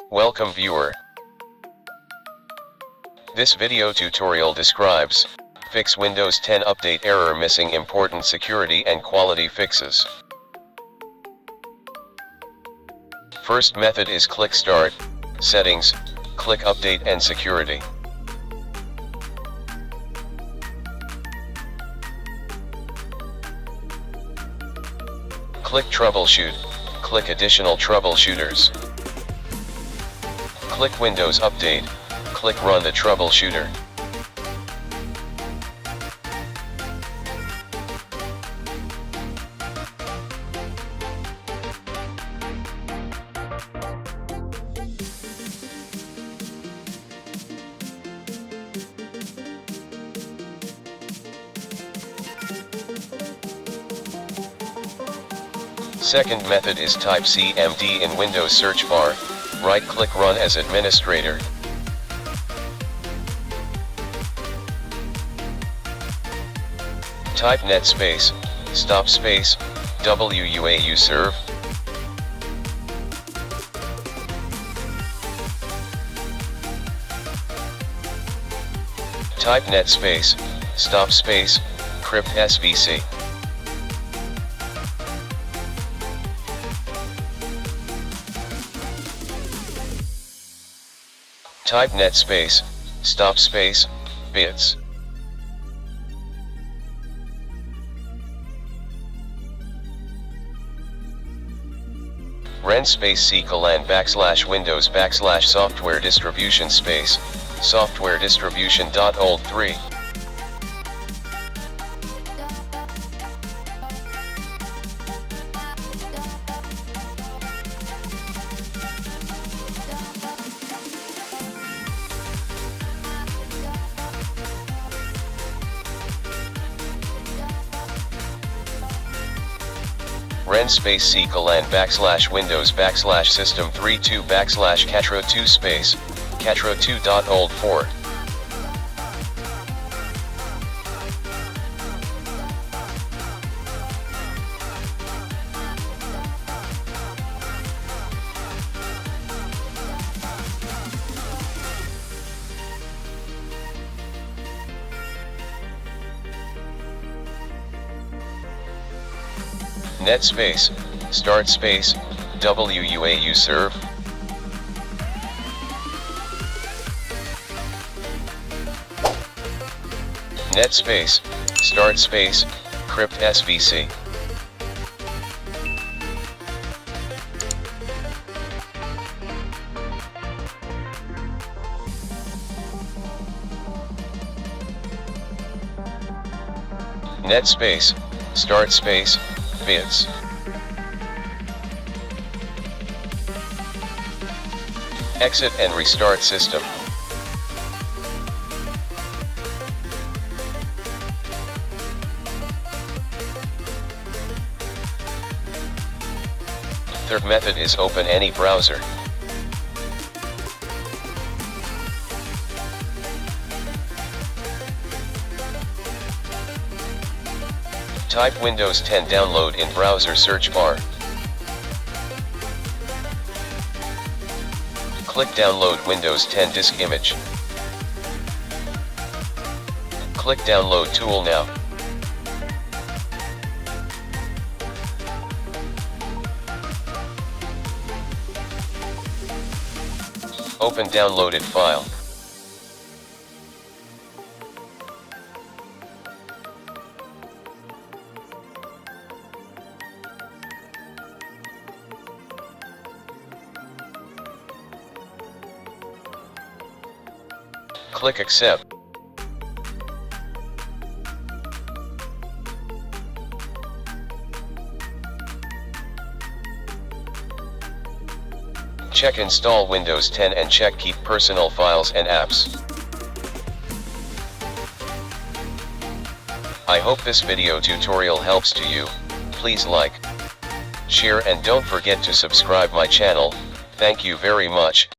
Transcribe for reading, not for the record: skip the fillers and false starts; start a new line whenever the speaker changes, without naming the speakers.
Welcome viewer. This video tutorial describes fix Windows 10 update error missing important security and quality fixes. First method is click Start, Settings, click Update and Security. Click Troubleshoot, click Additional Troubleshooters. Click Windows Update, click Run the Troubleshooter. Second method is type CMD in Windows search bar, right-click Run as Administrator. Type net space, stop space, WUAU serve. Type net space, stop space, crypt svc. Type net space, stop space, bits. Ren space c:\n \Windows \software distribution space, software distribution.old3. Ren space c:\n \Windows \system32 \catro2 space, catro2.old4. Net space, start space, WUAU serve. Net space, start space, crypt svc. Net space, start space, bits. Exit and restart system. Third method is open any browser. Type Windows 10 download in browser search bar. Click Download Windows 10 disk image. Click Download tool now. Open downloaded file. Click Accept. Check Install Windows 10 and check Keep Personal Files and Apps. I hope this video tutorial helps to you. Please like, share and don't forget to subscribe my channel. Thank you very much.